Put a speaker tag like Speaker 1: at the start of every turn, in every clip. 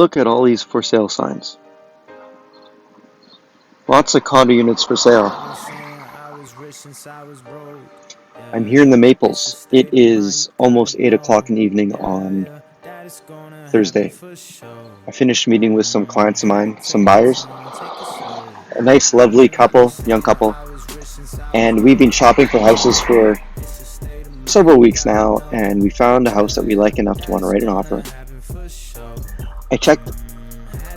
Speaker 1: Look at all these for sale signs. Lots of condo units for sale. I'm here in the Maples. It is almost 8 o'clock in the evening on Thursday. I finished meeting with some clients of mine, some buyers. A nice, lovely couple, young couple. And we've been shopping for houses for several weeks now, and we found a house that we like enough to want to write an offer. I checked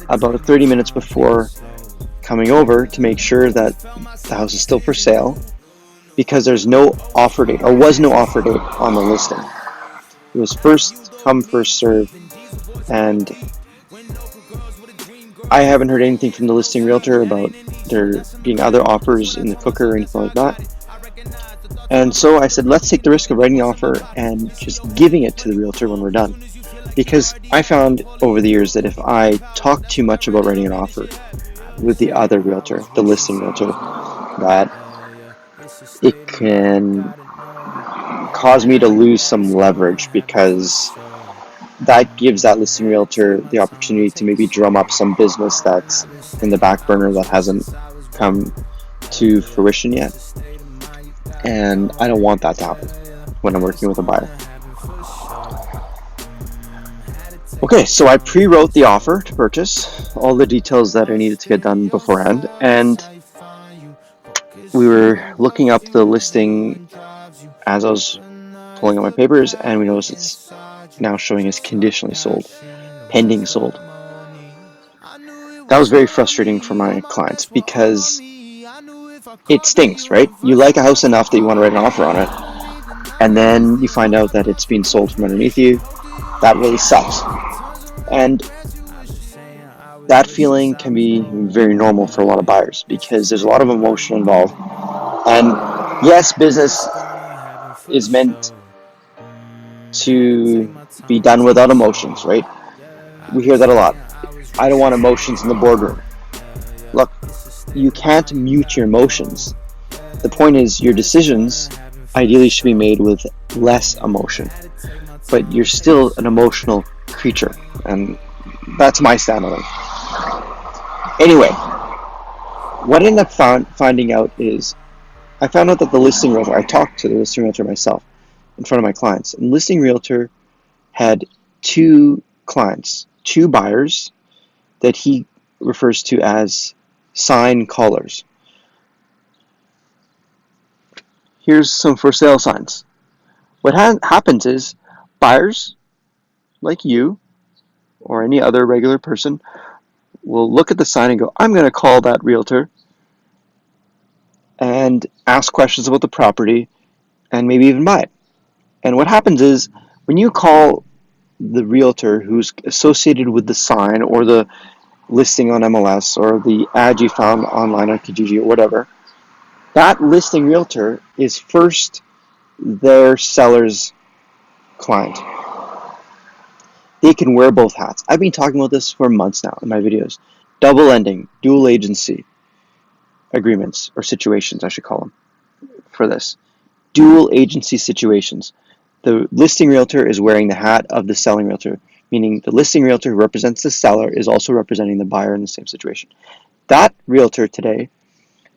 Speaker 1: about 30 minutes before coming over to make sure that the house is still for sale, because there's no offer date, or was no offer date on the listing. It was first come, first serve, and I haven't heard anything from the listing realtor about there being other offers in the cooker or anything like that. And so I said, let's take the risk of writing the offer and just giving it to the realtor when we're done. Because I found over the years that if I talk too much about writing an offer with the other realtor, the listing realtor, that it can cause me to lose some leverage, because that gives that listing realtor the opportunity to maybe drum up some business that's in the back burner that hasn't come to fruition yet. And I don't want that to happen when I'm working with a buyer. Okay, so I pre-wrote the offer to purchase, all the details that I needed to get done beforehand, and we were looking up the listing as I was pulling out my papers, and we noticed it's now showing as conditionally sold, pending sold. That was very frustrating for my clients, because it stinks, right? You like a house enough that you want to write an offer on it, and then you find out that it's being sold from underneath you. That really sucks. And that feeling can be very normal for a lot of buyers, because there's a lot of emotion involved. And yes, business is meant to be done without emotions, right? We hear that a lot. I don't want emotions in the boardroom. Look, you can't mute your emotions. The point is, your decisions ideally should be made with less emotion, but you're still an emotional creature, and that's my stand on it. Anyway, what I ended up finding out is, I found out that the listing realtor, I talked to the listing realtor myself in front of my clients, and the listing realtor had two clients, two buyers that he refers to as sign callers. Here's some for sale signs. What happens is, buyers like you or any other regular person will look at the sign and go, I'm going to call that realtor and ask questions about the property and maybe even buy it. And what happens is, when you call the realtor who's associated with the sign or the listing on MLS or the ad you found online on Kijiji or whatever, that listing realtor is first their seller's client. They can wear both hats. I've been talking about this for months now in my videos. Double ending, dual agency agreements, or situations I should call them for this. Dual agency situations. The listing realtor is wearing the hat of the selling realtor, meaning the listing realtor who represents the seller is also representing the buyer in the same situation. That realtor today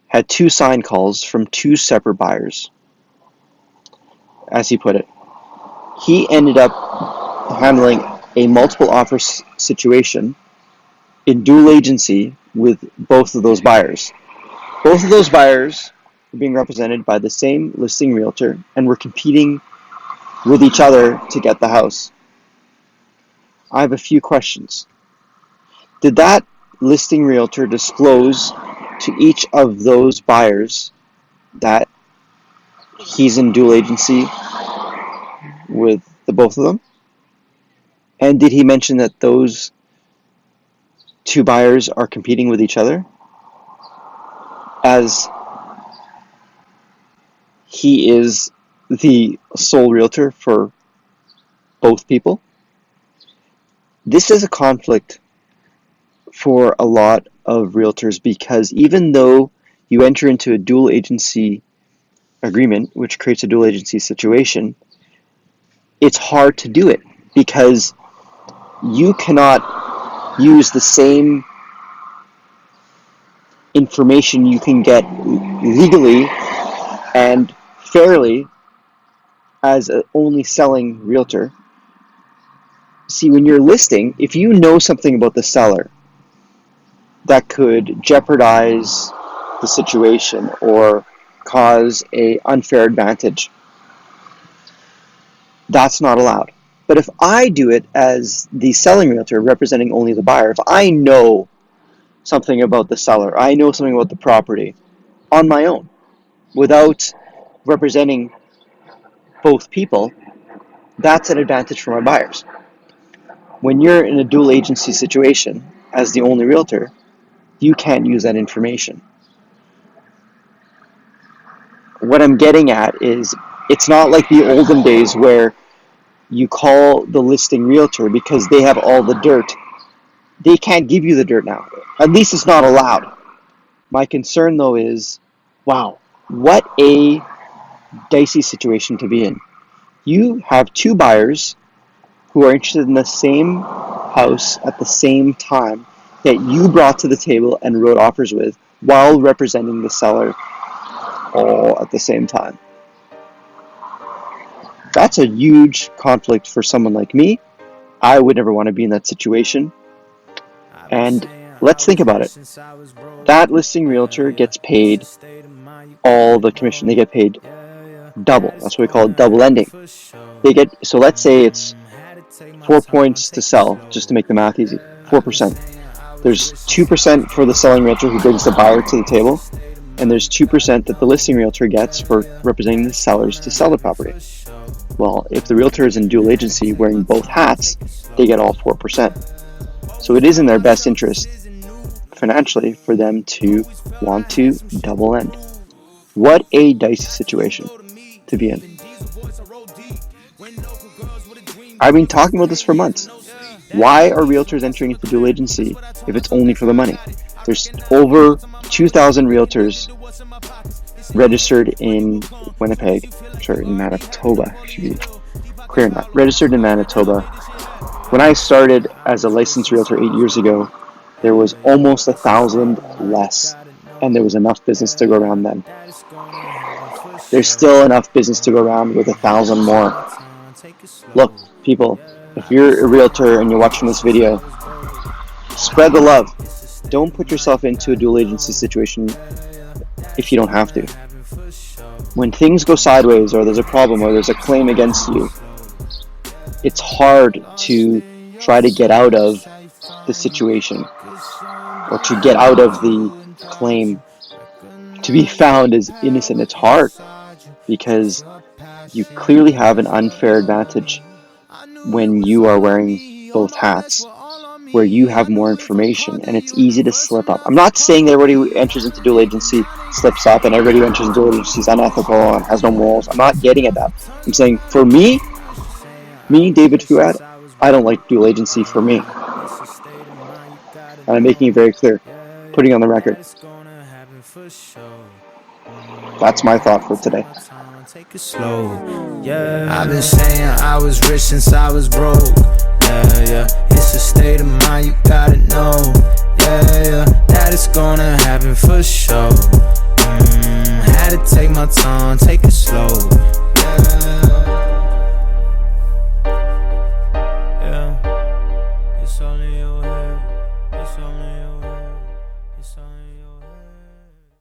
Speaker 1: had two sign calls from two separate buyers, as he put it. He ended up handling a multiple offer situation in dual agency with both of those buyers. Both of those buyers were being represented by the same listing realtor and were competing with each other to get the house. I have a few questions. Did that listing realtor disclose to each of those buyers that he's in dual agency with the both of them? And did he mention that those two buyers are competing with each other, as he is the sole realtor for both people? This is a conflict for a lot of realtors, because even though you enter into a dual agency agreement, which creates a dual agency situation, it's hard to do it, because you cannot use the same information you can get legally and fairly as an only selling realtor. See, when you're listing, if you know something about the seller that could jeopardize the situation or cause an unfair advantage, that's not allowed. But if I do it as the selling realtor representing only the buyer, if I know something about the seller, I know something about the property on my own without representing both people, that's an advantage for my buyers. When you're in a dual agency situation as the only realtor, you can't use that information. What I'm getting at is it's not like the olden days where you call the listing realtor because they have all the dirt. They can't give you the dirt now. At least it's not allowed. My concern though is, wow, what a dicey situation to be in. You have two buyers who are interested in the same house at the same time that you brought to the table and wrote offers with while representing the seller all at the same time. That's a huge conflict for someone like me. I would never want to be in that situation. And let's think about it. That listing realtor gets paid all the commission. They get paid double. That's what we call it, double ending. So let's say it's 4 points to sell, just to make the math easy, 4%. There's 2% for the selling realtor who brings the buyer to the table, and there's 2% that the listing realtor gets for representing the sellers to sell the property. Well, if the realtor is in dual agency wearing both hats, they get all 4%. So it is in their best interest financially for them to want to double end. What a dicey situation to be in. I've been talking about this for months. Why are realtors entering into dual agency if it's only for the money? There's over 2,000 realtors registered in Winnipeg, in Manitoba, should be clear enough. Registered in Manitoba. When I started as a licensed realtor 8 years ago, there was almost 1,000 less, and there was enough business to go around then. There's still enough business to go around with 1,000 more. Look, people, if you're a realtor and you're watching this video, spread the love. Don't put yourself into a dual agency situation if you don't have to. When things go sideways or there's a problem or there's a claim against you, it's hard to try to get out of the situation or to get out of the claim. To be found as innocent, it's hard because you clearly have an unfair advantage when you are wearing both hats, where you have more information and it's easy to slip up. I'm not saying that everybody who enters into dual agency slips up and everybody who enters into dual agency is unethical and has no morals. I'm not getting at that. I'm saying for me, David Fouad, I don't like dual agency for me. And I'm making it very clear, putting on the record. That's my thought for today.
Speaker 2: Take it slow, yeah. I've been saying I was rich since I was broke. Yeah. It's a state of mind, you gotta know. Yeah. That it's gonna happen for sure. Had to take my time, take it slow. Yeah. It's all in your head. It's all in your head. It's all